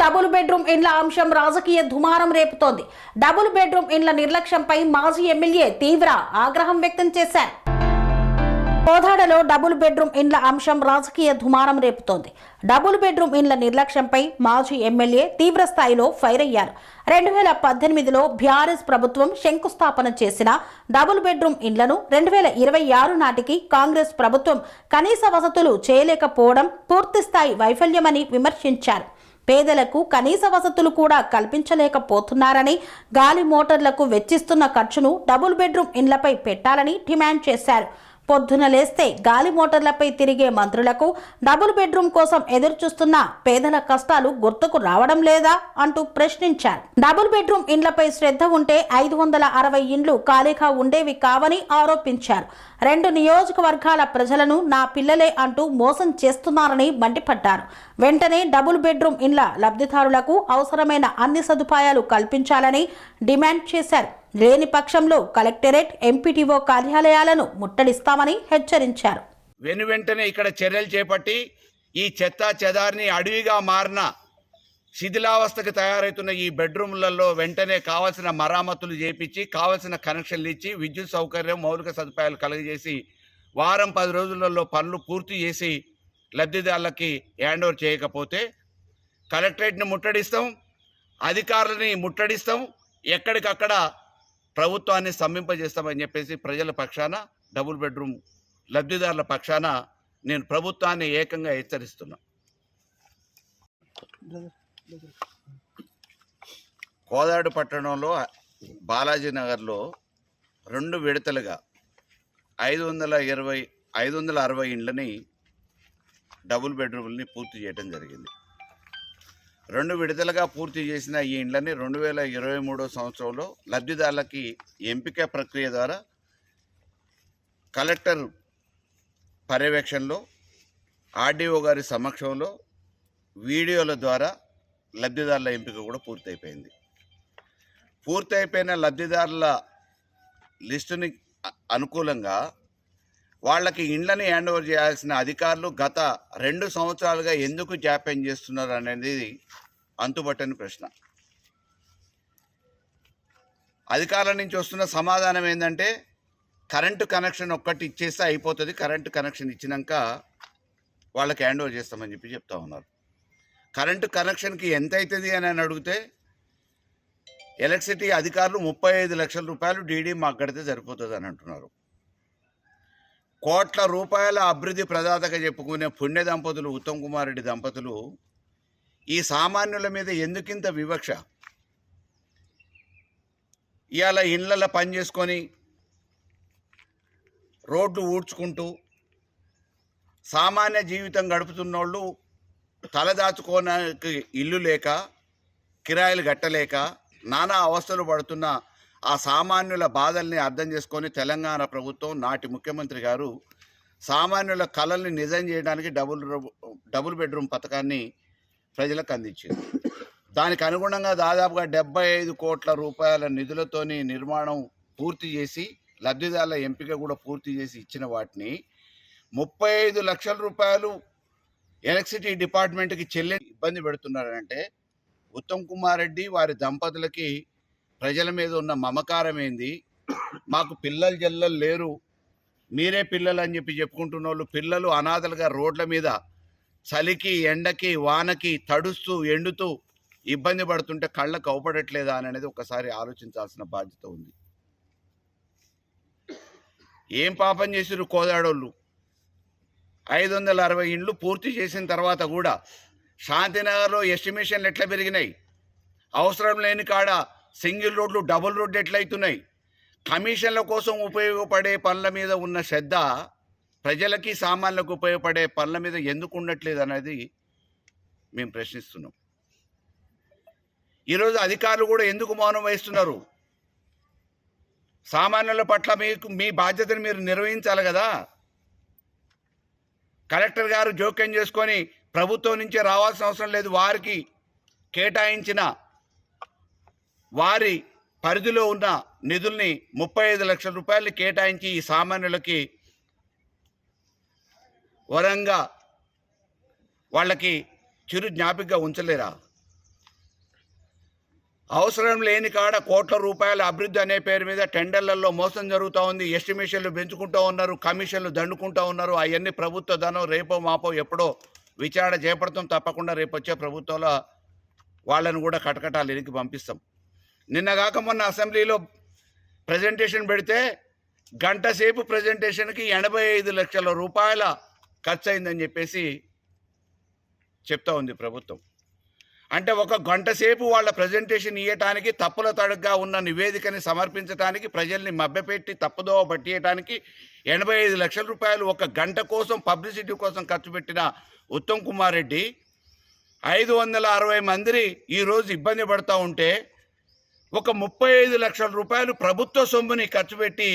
Double bedroom ఇండ్ల అంశం రాజకీయ దుమారం రేపుతోంది. డబుల్ బెడ్రూమ్ ఇండ్ల నిర్లక్ష్యంపై మాజీ ఎమ్మెల్యే తీవ్ర ఆగ్రహం వ్యక్తం చేశారు. కోదాడలో డబుల్ బెడ్రూమ్ ఇండ్ల అంశం రాజకీయ దుమారం రేపుతోంది. డబుల్ బెడ్రూమ్ ఇండ్ల నిర్లక్ష్యంపై మాజీ ఎమ్మెల్యే తీవ్ర స్థాయిలో ఫైర్ అయ్యారు. 2018లో బీఆర్ఎస్ ప్రభుత్వం శంకుస్థాపన చేసిన డబుల్ బెడ్రూమ్ ఇండ్లను 2026 నాటికి కాంగ్రెస్ ప్రభుత్వం కనీస వసతులు చేయలేకపోవడం పూర్తిస్థాయి వైఫల్యమని విమర్శించారు. పేదలకు కనీస వసతులు కూడా కల్పించలేకపోతున్నారని, గాలి మోటార్లకు వెచ్చిస్తున్న ఖర్చును డబుల్ బెడ్రూమ్ ఇండ్లపై పెట్టాలని డిమాండ్ చేశారు. పొద్దున లేస్తే గాలి మోటార్లపై తిరిగే మంత్రులకు డబుల్ బెడ్రూమ్ కోసం ఎదురుచూస్తున్న పేదల కష్టాలు గుర్తుకు రావడం లేదా అంటూ ప్రశ్నించారు. డబుల్ బెడ్రూమ్ ఇండ్లపై శ్రద్ధ ఉంటే 560 ఇండ్లు ఖాళీగా ఉండేవి కావని ఆరోపించారు. 2 నియోజకవర్గాల ప్రజలను నా పిల్లలే అంటూ మోసం చేస్తున్నారని మండిపడ్డారు. వెంటనే డబుల్ బెడ్రూమ్ ఇండ్ల లబ్ధిదారులకు అవసరమైన అన్ని సదుపాయాలు కల్పించాలని డిమాండ్ చేశారు. లేని పక్షంలో కలెక్టరేట్, ఎంపీటీఓ కార్యాలయాలను ముట్టడిస్తామని హెచ్చరించారు. వెంటనే ఇక్కడ చర్యలు చేపట్టి ఈ చెత్త చెదారిని అడవిగా మారిన శిథిలావస్థకు తయారవుతున్న ఈ బెడ్రూమ్లలో వెంటనే కావాల్సిన మరామతులు చేపించి కావాల్సిన కనెక్షన్లు ఇచ్చి విద్యుత్ సౌకర్యం మౌలిక సదుపాయాలు కలుగజేసి వారం 10 రోజులలో పనులు పూర్తి చేసి లబ్ధిదారులకి హ్యాండ్ ఓవర్ చేయకపోతే కలెక్టరేట్ని ముట్టడిస్తాం, అధికారులని ముట్టడిస్తాం, ఎక్కడికక్కడ ప్రభుత్వాన్ని స్తంభింపజేస్తామని చెప్పేసి ప్రజల పక్షాన, డబుల్ బెడ్రూమ్ లబ్ధిదారుల పక్షాన నేను ప్రభుత్వాన్ని ఏకంగా హెచ్చరిస్తున్నా. కోదాడు పట్టణంలో బాలాజీ నగర్లో 2 విడతలుగా 560 ఇండ్లని డబుల్ బెడ్రూమ్ని పూర్తి చేయడం జరిగింది. 2 విడతలుగా పూర్తి చేసిన ఈ ఇండ్లని 2023 సంవత్సరంలో లబ్ధిదారులకి ఎంపిక ప్రక్రియ ద్వారా కలెక్టర్ పర్యవేక్షణలో, ఆర్డీఓ గారి సమక్షంలో వీడియోల ద్వారా లబ్ధిదారుల ఎంపిక కూడా పూర్తయిపోయింది. పూర్తయిపోయిన లబ్ధిదారుల లిస్టుని అనుకూలంగా వాళ్ళకి ఇండ్లని హ్యాండ్ ఓవర్ చేయాల్సిన అధికారులు గత 2 సంవత్సరాలుగా ఎందుకు జాప్యం చేస్తున్నారు అనేది అంతుబట్టని ప్రశ్న. అధికారుల నుంచి వస్తున్న సమాధానం ఏంటంటే కరెంటు కనెక్షన్ ఒక్కటి ఇచ్చేస్తే అయిపోతుంది, కరెంటు కనెక్షన్ ఇచ్చినాక వాళ్ళకి హ్యాండ్ ఓవర్ చేస్తామని చెప్తా ఉన్నారు. కరెంటు కనెక్షన్కి ఎంత అవుతుంది అని అడిగితే ఎలక్ట్రిసిటీ అధికారులు 35 లక్షల రూపాయలు డీడీ మాకు కడితే సరిపోతుంది అని అంటున్నారు. కోట్ల రూపాయల అభివృద్ధి ప్రదాతగా చెప్పుకునే పుణ్య దంపతులు ఉత్తమ్ కుమార్ రెడ్డి దంపతులు ఈ సామాన్యుల మీద ఎందుకింత వివక్ష? ఇవాళ ఇళ్లలో పని చేసుకొని రోడ్లు ఊడ్చుకుంటూ సామాన్య జీవితం గడుపుతున్న వాళ్ళు తలదాచుకోవడానికి ఇల్లు లేక, కిరాయిలు కట్టలేక నానా అవస్థలు పడుతున్న ఆ సామాన్యుల బాధల్ని అర్థం చేసుకొని తెలంగాణ ప్రభుత్వం, నాటి ముఖ్యమంత్రి గారు సామాన్యుల కళల్ని నిజం చేయడానికి డబుల్ బెడ్రూమ్ పథకాన్ని ప్రజలకు అందించింది. దానికి అనుగుణంగా దాదాపుగా 75 కోట్ల రూపాయల నిధులతోని నిర్మాణం పూర్తి చేసి లబ్ధిదారుల ఎంపిక కూడా పూర్తి చేసి ఇచ్చిన వాటిని 35 లక్షల రూపాయలు ఎలక్ట్రిసిటీ డిపార్ట్మెంట్కి ఇబ్బంది పెడుతున్నారంటే ఉత్తమ్ కుమార్ రెడ్డి వారి దంపతులకి ప్రజల మీద ఉన్న మమకారం ఏంది? మాకు పిల్లలు జల్లలు లేరు, మీరే పిల్లలు అని చెప్పుకుంటున్న వాళ్ళు పిల్లలు అనాథలుగా రోడ్ల మీద చలికి, ఎండకి, వానకి తడుస్తూ ఎండుతూ ఇబ్బంది పడుతుంటే కళ్ళకు అవపడట్లేదా అనేది ఒకసారి ఆలోచించాల్సిన బాధ్యత ఉంది. ఏం పాపం చేసిరు కోదాడోళ్ళు? 560 ఇండ్లు పూర్తి చేసిన తర్వాత కూడా శాంతినగర్లో ఎస్టిమేషన్లు ఎట్లా పెరిగినాయి? అవసరం లేని కాడ సింగిల్ రోడ్లు డబుల్ రోడ్లు ఎట్లయితున్నాయి? కమిషన్ల కోసం ఉపయోగపడే పనుల మీద ఉన్న శ్రద్ధ ప్రజలకి, సామాన్యులకు ఉపయోగపడే పనుల మీద ఎందుకు ఉండట్లేదు అనేది మేము ప్రశ్నిస్తున్నాం. ఈరోజు అధికారులు కూడా ఎందుకు మౌనం వహిస్తున్నారు? సామాన్యుల పట్ల మీ బాధ్యతను మీరు నిర్వహించాలి కదా. కలెక్టర్ గారు జోక్యం చేసుకొని ప్రభుత్వం నుంచే రావాల్సిన అవసరం లేదు, వారికి కేటాయించిన వారి పరిధిలో ఉన్న నిధుల్ని 35 లక్షల రూపాయలు కేటాయించి ఈ సామాన్యులకి వరంగా వాళ్ళకి చిరు జ్ఞాపికగా ఉంచలేరా? అవసరం లేని కాడ కోట్ల రూపాయల అభివృద్ధి అనే పేరు మీద టెండర్లలో మోసం జరుగుతూ ఉంది. ఎస్టిమేషన్లు పెంచుకుంటూ ఉన్నారు, కమిషన్లు దండుకుంటూ ఉన్నారు. అవన్నీ ప్రభుత్వ ధనం రేపో మాపో ఎప్పుడో విచారణ చేపడతాం. తప్పకుండా రేపు వచ్చే ప్రభుత్వంలో వాళ్ళను కూడా కటకటాలు వెనక్కి పంపిస్తాం. నిన్నగాక మొన్న అసెంబ్లీలో ప్రజెంటేషన్ పెడితే గంట సేపు ప్రజెంటేషన్కి 85 లక్షల రూపాయల ఖర్చు అయిందని చెప్పేసి చెప్తా ఉంది ప్రభుత్వం. అంటే ఒక గంట సేపు వాళ్ళ ప్రజెంటేషన్ ఇవ్వటానికి, తప్పుల తడుగ్గా ఉన్న నివేదికని సమర్పించడానికి, ప్రజల్ని మభ్యపెట్టి తప్పుదోవ పట్టియటానికి 85 లక్షల రూపాయలు ఒక గంట కోసం, పబ్లిసిటీ కోసం ఖర్చు పెట్టిన ఉత్తమ్ కుమార్ రెడ్డి 560 మంది ఈరోజు ఇబ్బంది పడుతూ ఉంటే ఒక 35 లక్షల రూపాయలు ప్రభుత్వ సొమ్ముని ఖర్చు పెట్టి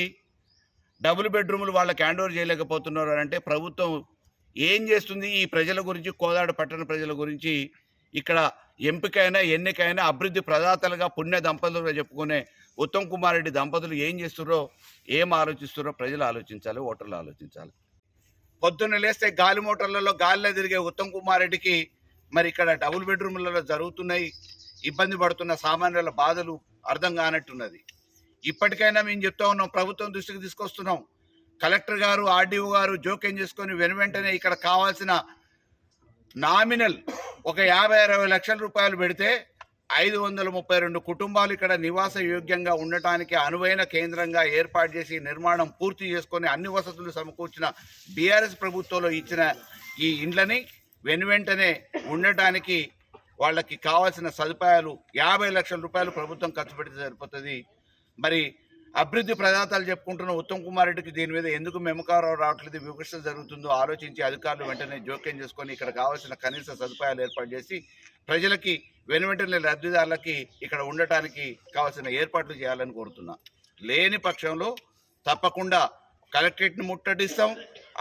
డబుల్ బెడ్రూములు వాళ్ళకి హ్యాండ్ ఓవర్ చేయలేకపోతున్నారు అంటే ప్రభుత్వం ఏం చేస్తుంది? ఈ ప్రజల గురించి, కోదాడ పట్టణ ప్రజల గురించి, ఇక్కడ ఎంపికైనా ఎన్నికైనా అభివృద్ధి ప్రదాతలుగా పుణ్య దంపతులుగా చెప్పుకునే ఉత్తమ్ కుమార్ రెడ్డి దంపతులు ఏం చేస్తున్నారో, ఏం ఆలోచిస్తున్నారో ప్రజలు ఆలోచించాలి, ఓటర్లు ఆలోచించాలి. పొద్దున్న లేస్తే గాలి మోటార్లలో గాలిలో తిరిగే ఉత్తమ్ కుమార్ రెడ్డికి మరి ఇక్కడ డబుల్ బెడ్రూమ్లలో జరుగుతున్నాయి, ఇబ్బంది పడుతున్న సామాన్యుల బాధలు అర్థం కానట్టున్నది. ఇప్పటికైనా మేము చెప్తా ఉన్నాం, ప్రభుత్వం దృష్టికి తీసుకొస్తున్నాం. కలెక్టర్ గారు, ఆర్డీఓ గారు జోక్యం చేసుకొని వెంటనే ఇక్కడ కావాల్సిన నామినల్ ఒక 50-60 లక్షల రూపాయలు పెడితే 532 కుటుంబాలు ఇక్కడ నివాస యోగ్యంగా ఉండటానికి అనువైన కేంద్రంగా ఏర్పాటు చేసి నిర్మాణం పూర్తి చేసుకొని అన్ని వసతులు సమకూర్చిన బీఆర్ఎస్ ప్రభుత్వంలో ఇచ్చిన ఈ ఇండ్లని వెంటనే ఉండటానికి వాళ్ళకి కావాల్సిన సదుపాయాలు 50 లక్షల రూపాయలు ప్రభుత్వం ఖర్చు పెడితే సరిపోతుంది. మరి అభివృద్ధి ప్రదాతలు చెప్పుకుంటున్న ఉత్తమ్ కుమార్ రెడ్డికి దీని మీద ఎందుకు మెమకారం రావట్లేదు, వివక్ష జరుగుతుందో ఆలోచించి అధికారులు వెంటనే జోక్యం చేసుకొని ఇక్కడ కావాల్సిన కనీస సదుపాయాలు ఏర్పాటు చేసి ప్రజలకి వెంటనే లబ్ధిదారులకి ఇక్కడ ఉండటానికి కావాల్సిన ఏర్పాట్లు చేయాలని కోరుతున్నా. లేని పక్షంలో తప్పకుండా కలెక్టరేట్ని ముట్టడిస్తాం,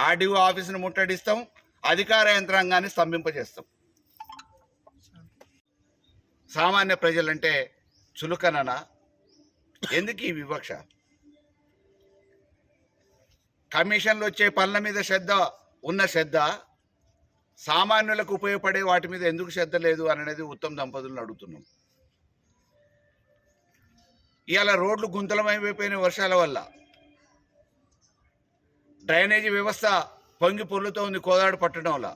ఆర్డీఓ ఆఫీసును ముట్టడిస్తాం, అధికార యంత్రాంగాన్ని స్తంభింపజేస్తాం. సామాన్య ప్రజలంటే చులకననా? ఎందుకు ఈ వివక్ష? కమిషన్లు వచ్చే పనుల మీద శ్రద్ధ సామాన్యులకు ఉపయోగపడే వాటి మీద ఎందుకు శ్రద్ధ లేదు అనేది ఉత్తమ్ దంపతులను అడుగుతున్నాం. ఇవాళ రోడ్లు గుంతలమైపోయిన వర్షాల వల్ల డ్రైనేజీ వ్యవస్థ పొంగి పొర్లుతో ఉంది. కోదాడ పట్టణంలో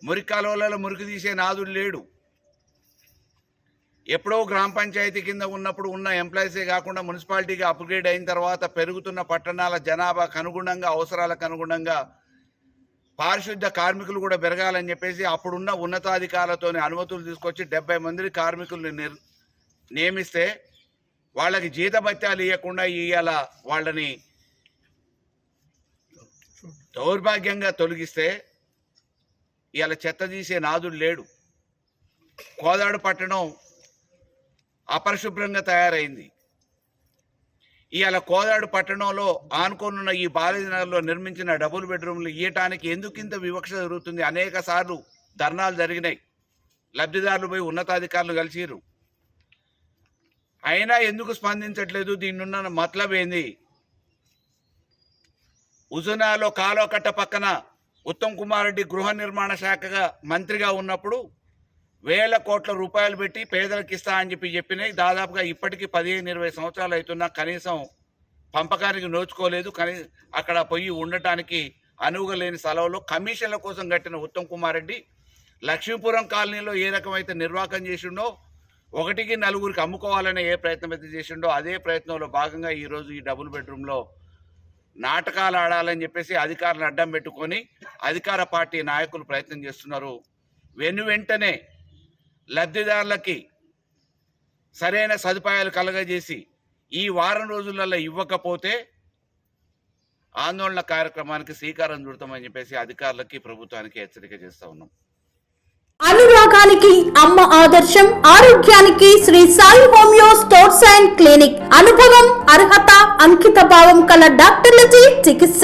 మురికి కాలువలలో మురికి తీసే నాదుడు లేడు. ఎప్పుడో గ్రామ పంచాయతీ కింద ఉన్నప్పుడు ఉన్న ఎంప్లాయీసే కాకుండా మున్సిపాలిటీగా అప్గ్రేడ్ అయిన తర్వాత పెరుగుతున్న పట్టణాల జనాభాకు అనుగుణంగా, అవసరాలకు అనుగుణంగా పారిశుద్ధ్య కార్మికులు కూడా పెరగాలని చెప్పేసి అప్పుడున్న ఉన్నతాధికారులతో అనుమతులు తీసుకొచ్చి 70 మంది కార్మికుల్ని నియమిస్తే వాళ్ళకి జీతభత్యాలు ఇవ్వకుండా ఇవాళ వాళ్ళని దౌర్భాగ్యంగా తొలగిస్తే ఇవాళ చెత్త తీసే నాదుడు లేడు. కోదాడ పట్టణం అపరిశుభ్రంగా తయారైంది. ఇవాళ కోదాడు పట్టణంలో ఆనుకోనున్న ఈ బాలాజీనగర్లో నిర్మించిన డబుల్ బెడ్రూమ్లు ఇవ్వటానికి ఎందుకు ఇంత వివక్ష జరుగుతుంది? అనేక సార్లు ధర్నాలు జరిగినాయి, లబ్ధిదారులు పోయి ఉన్నతాధికారులు కలిసిరు, అయినా ఎందుకు స్పందించట్లేదు? దీన్నున్న మతలబ్ ఏంది? ఉజునాలో కాలోకట్ట పక్కన ఉత్తమ్ కుమార్ రెడ్డి గృహ నిర్మాణ శాఖగా మంత్రిగా ఉన్నప్పుడు 1000 కోట్ల రూపాయలు పెట్టి పేదలకు ఇస్తా అని చెప్పినాయి. దాదాపుగా ఇప్పటికీ 15-20 సంవత్సరాలు అవుతున్నా కనీసం పంపకానికి నోచుకోలేదు. అక్కడ పోయి ఉండటానికి అనువుగా లేని స్థలంలో కమిషన్ల కోసం కట్టిన ఉత్తమ్ కుమార్ రెడ్డి లక్ష్మీపురం కాలనీలో ఏ రకమైతే నిర్వాహకం చేసిండో, 1కి 4కి అమ్ముకోవాలనే ఏ ప్రయత్నం అయితే చేసిండో అదే ప్రయత్నంలో భాగంగా ఈరోజు ఈ డబుల్ బెడ్రూమ్లో నాటకాలు ఆడాలని చెప్పేసి అధికారులను అడ్డం పెట్టుకొని అధికార పార్టీ నాయకులు ప్రయత్నం చేస్తున్నారు. వెంటనే లబ్ధిదారులకి సరైన సదుపాయాలు కలగజేసి ఈ వారం రోజులలో ఇవ్వకపోతే ఆందోళన కార్యక్రమానికి శ్రీకారం చుడతామని చెప్పేసి అధికారులకి, ప్రభుత్వానికి హెచ్చరిక చేస్తా ఉన్నాం. అనురాగానికి అమ్మ ఆదర్శం, ఆరోగ్యానికి Shri Sai homeo stores and clinic. అనుభవం, అర్హత, అంకిత భావం కల డాక్టర్లచే చికిత్స.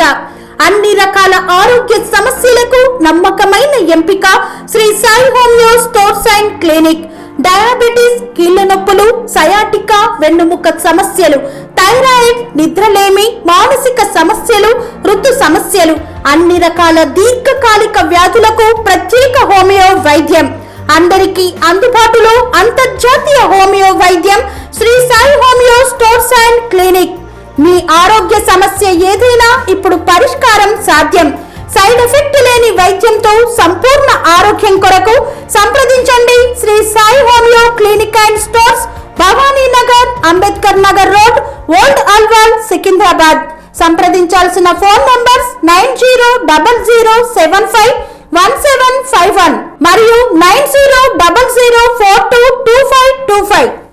అన్ని రకాల ఆరోగ్య సమస్యలకు నమ్మకమైన ఎంపిక Shri Sai homeo stores and clinic. Diabetes, కీళ్ల నొప్పులు, సయాటికా, వెన్నుముక సమస్యలు, థైరాయిడ్, నిద్రలేమి, మానసిక సమస్యలు, ఋతు సమస్యలు, అన్ని రకాల దీర్ఘకాలిక వ్యాధులకు ప్రత్యేక హోమియో వైద్యం. అందరికీ అందుబాటులో అంతర్జాతీయ హోమియో వైద్యం Shri Sai homeo stores and clinic. మీ ఆరోగ్య సమస్య ఏదైనా ఇప్పుడు పరిష్కారం సాధ్యం. సైడ్ ఎఫెక్ట్ లేని వైద్యంతో సంపూర్ణ ఆరోగ్యం కొరకు సంప్రదించండి Shri Sai homeo clinic and stores, Bhavani Nagar, Ambedkar Nagar road, old Alwal, Secunderabad. సంప్రదించాల్సిన ఫోన్ నంబర్స్ 9000751751 మరియు 9000422525.